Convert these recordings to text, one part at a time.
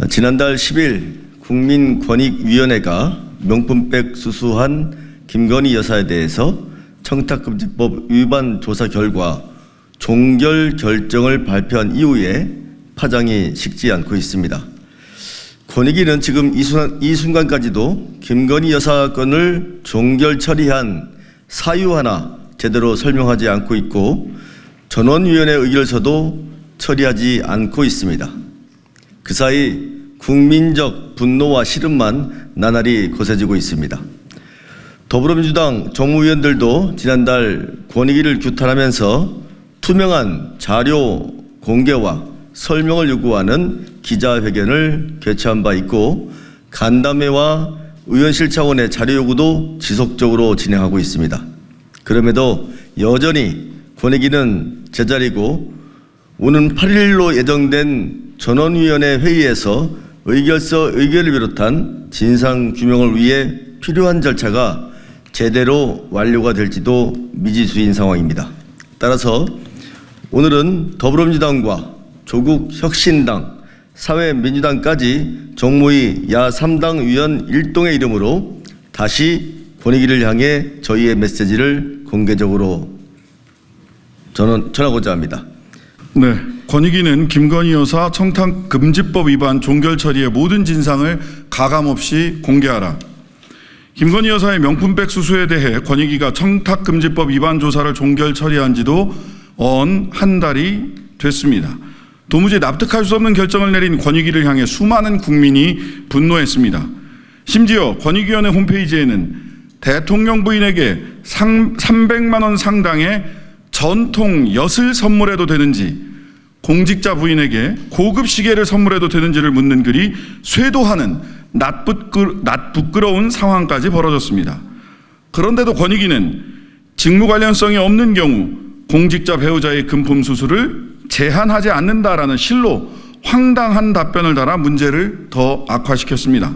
지난달 10일 국민권익위원회가 명품백 수수한 김건희 여사에 대해서 청탁금지법 위반 조사 결과 종결 결정을 발표한 이후에 파장이 식지 않고 있습니다. 권익위는 지금 이 순간까지도 김건희 여사 건을 종결 처리한 사유 하나 제대로 설명하지 않고 있고 전원위원회 의결서도 처리하지 않고 있습니다. 그 사이 국민적 분노와 시름만 나날이 거세지고 있습니다. 더불어민주당 정무위원들도 지난달 권익위를 규탄하면서 투명한 자료 공개와 설명을 요구하는 기자회견을 개최한 바 있고 간담회와 의원실 차원의 자료 요구도 지속적으로 진행하고 있습니다. 그럼에도 여전히 권익위는 제자리고 오는 8일로 예정된 전원위원회 회의에서 의결서 의결을 비롯한 진상규명을 위해 필요한 절차가 제대로 완료가 될지도 미지수인 상황입니다. 따라서 오늘은 더불어민주당과 조국혁신당, 사회민주당까지 정무위 야3당 위원 일동의 이름으로 다시 권익위를 향해 저희의 메시지를 공개적으로 전하고자 합니다. 네, 권익위는 김건희 여사 청탁금지법 위반 종결 처리의 모든 진상을 가감없이 공개하라. 김건희 여사의 명품백 수수에 대해 권익위가 청탁금지법 위반 조사를 종결 처리한 지도 한 달이 됐습니다. 도무지 납득할 수 없는 결정을 내린 권익위를 향해 수많은 국민이 분노했습니다. 심지어 권익위원회 홈페이지에는 대통령 부인에게 300만 원 상당의 전통 엿을 선물해도 되는지, 공직자 부인에게 고급 시계를 선물해도 되는지를 묻는 글이 쇄도하는 낯부끄러운 상황까지 벌어졌습니다. 그런데도 권익위는 직무 관련성이 없는 경우 공직자 배우자의 금품 수수를 제한하지 않는다라는 실로 황당한 답변을 달아 문제를 더 악화시켰습니다.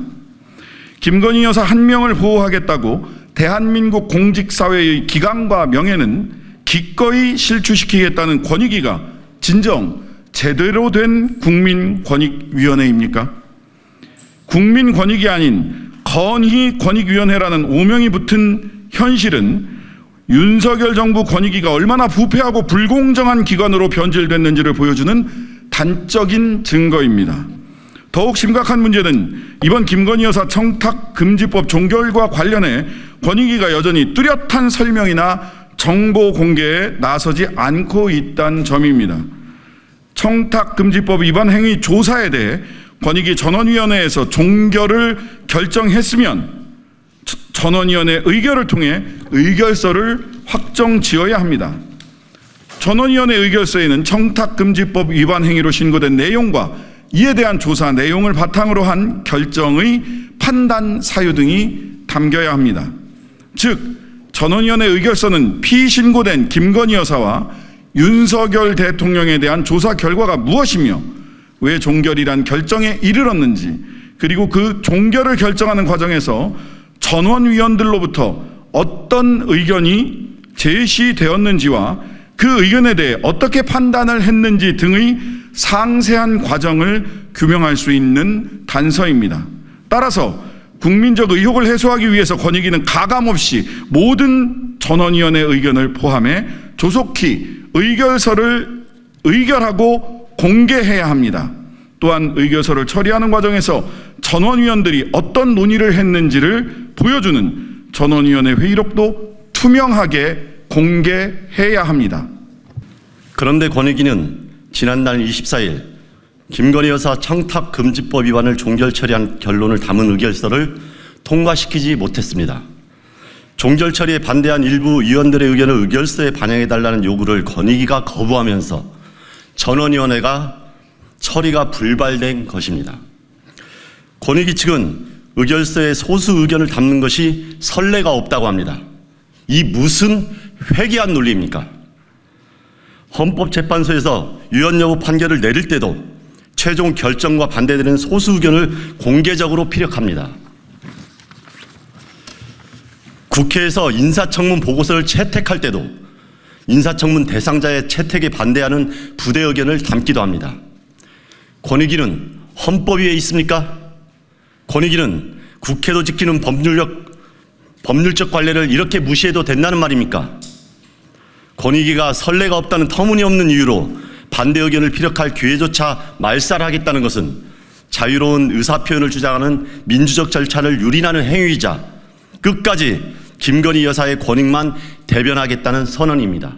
김건희 여사 한 명을 보호하겠다고 대한민국 공직사회의 기강과 명예는 기꺼이 실추시키겠다는 권익위가 진정 제대로 된 국민권익위원회입니까? 국민권익이 아닌 건희권익위원회라는 오명이 붙은 현실은 윤석열 정부 권익위가 얼마나 부패하고 불공정한 기관으로 변질됐는지를 보여주는 단적인 증거입니다. 더욱 심각한 문제는 이번 김건희 여사 청탁금지법 종결과 관련해 권익위가 여전히 뚜렷한 설명이나 정보 공개에 나서지 않고 있다는 점입니다. 청탁금지법 위반 행위 조사에 대해 권익위 전원위원회에서 종결을 결정했으면 전원위원회 의결을 통해 의결서를 확정 지어야 합니다. 전원위원회 의결서에는 청탁금지법 위반 행위로 신고된 내용과 이에 대한 조사 내용을 바탕으로 한 결정의 판단 사유 등이 담겨야 합니다. 즉 전원위원회 의결서는 피신고된 김건희 여사와 윤석열 대통령에 대한 조사 결과가 무엇이며 왜 종결이란 결정에 이르렀는지, 그리고 그 종결을 결정하는 과정에서 전원위원들로부터 어떤 의견이 제시되었는지와 그 의견에 대해 어떻게 판단을 했는지 등의 상세한 과정을 규명할 수 있는 단서입니다. 따라서 국민적 의혹을 해소하기 위해서 권익위는 가감없이 모든 전원위원회 의견을 포함해 조속히 의결서를 의결하고 공개해야 합니다. 또한 의결서를 처리하는 과정에서 전원위원들이 어떤 논의를 했는지를 보여주는 전원위원회 회의록도 투명하게 공개해야 합니다. 그런데 권익위는 지난달 24일 김건희 여사 청탁금지법 위반을 종결 처리한 결론을 담은 의결서를 통과시키지 못했습니다. 종결 처리에 반대한 일부 위원들의 의견을 의결서에 반영해달라는 요구를 권익위가 거부하면서 전원위원회가 처리가 불발된 것입니다. 권익위 측은 의결서에 소수 의견을 담는 것이 선례가 없다고 합니다. 이 무슨 회개한 논리입니까? 헌법재판소에서 유연 여부 판결을 내릴 때도 최종 결정과 반대되는 소수 의견을 공개적으로 피력합니다. 국회에서 인사청문 보고서를 채택할 때도 인사청문 대상자의 채택에 반대하는 부대 의견을 담기도 합니다. 권익위는 헌법 위에 있습니까? 권익위는 국회도 지키는 법률적 관례를 이렇게 무시해도 된다는 말입니까? 권익위가 선례가 없다는 터무니없는 이유로 반대 의견을 피력할 기회조차 말살하겠다는 것은 자유로운 의사표현을 주장하는 민주적 절차를 유린하는 행위이자 끝까지 김건희 여사의 권익만 대변하겠다는 선언입니다.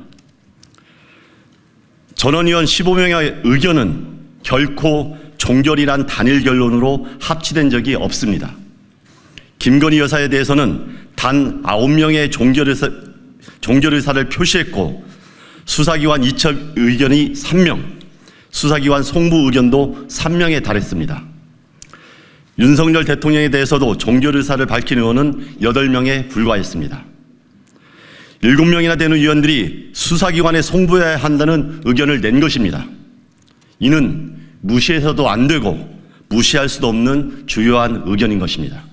전원위원 15명의 의견은 결코 종결이란 단일 결론으로 합치된 적이 없습니다. 김건희 여사에 대해서는 단 9명의 종결의사를 표시했고 수사기관 이첩 의견이 3명, 수사기관 송부 의견도 3명에 달했습니다. 윤석열 대통령에 대해서도 종결의사를 밝힌 의원은 8명에 불과했습니다. 7명이나 되는 의원들이 수사기관에 송부해야 한다는 의견을 낸 것입니다. 이는 무시해서도 안 되고 무시할 수도 없는 주요한 의견인 것입니다.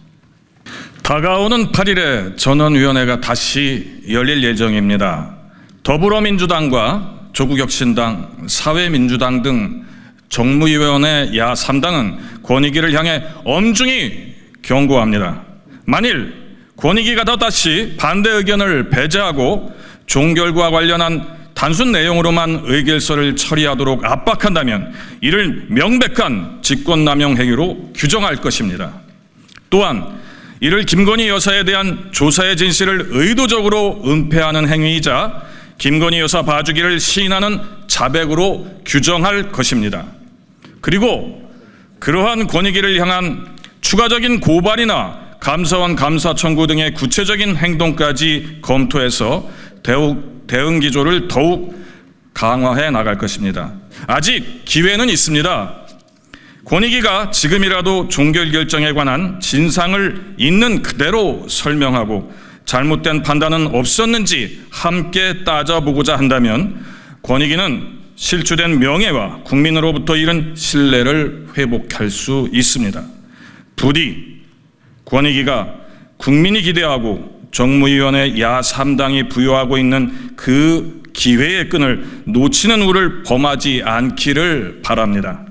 다가오는 8일에 전원위원회가 다시 열릴 예정입니다. 더불어민주당과 조국혁신당, 사회민주당 등 정무위원회 야 3당은 권익위를 향해 엄중히 경고합니다. 만일 권익위가 또다시 반대 의견을 배제하고 종결과 관련한 단순 내용으로만 의결서를 처리하도록 압박한다면 이를 명백한 직권남용 행위로 규정할 것입니다. 또한 이를 김건희 여사에 대한 조사의 진실을 의도적으로 은폐하는 행위이자 김건희 여사 봐주기를 시인하는 자백으로 규정할 것입니다. 그리고 그러한 권익위를 향한 추가적인 고발이나 감사원 감사 청구 등의 구체적인 행동까지 검토해서 대응 기조를 더욱 강화해 나갈 것입니다. 아직 기회는 있습니다. 권익위가 지금이라도 종결 결정에 관한 진상을 있는 그대로 설명하고 잘못된 판단은 없었는지 함께 따져보고자 한다면 권익위는 실추된 명예와 국민으로부터 잃은 신뢰를 회복할 수 있습니다. 부디 권익위가 국민이 기대하고 정무위원회 야 3당이 부여하고 있는 그 기회의 끈을 놓치는 우를 범하지 않기를 바랍니다.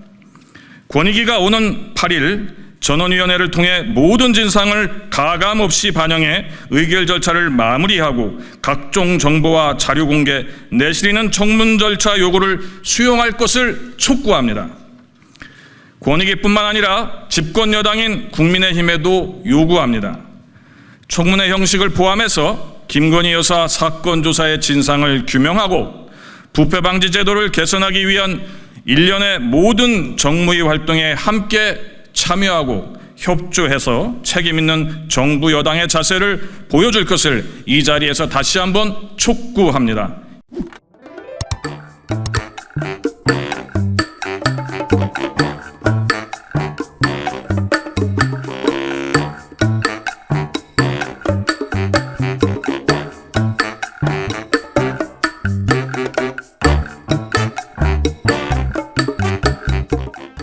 권익위가 오는 8일 전원위원회를 통해 모든 진상을 가감없이 반영해 의결 절차를 마무리하고 각종 정보와 자료 공개, 내실이는 청문 절차 요구를 수용할 것을 촉구합니다. 권익위뿐만 아니라 집권 여당인 국민의힘에도 요구합니다. 청문회 형식을 포함해서 김건희 여사 사건 조사의 진상을 규명하고 부패 방지 제도를 개선하기 위한 일련의 모든 정무위 활동에 함께 참여하고 협조해서 책임 있는 정부 여당의 자세를 보여줄 것을 이 자리에서 다시 한번 촉구합니다.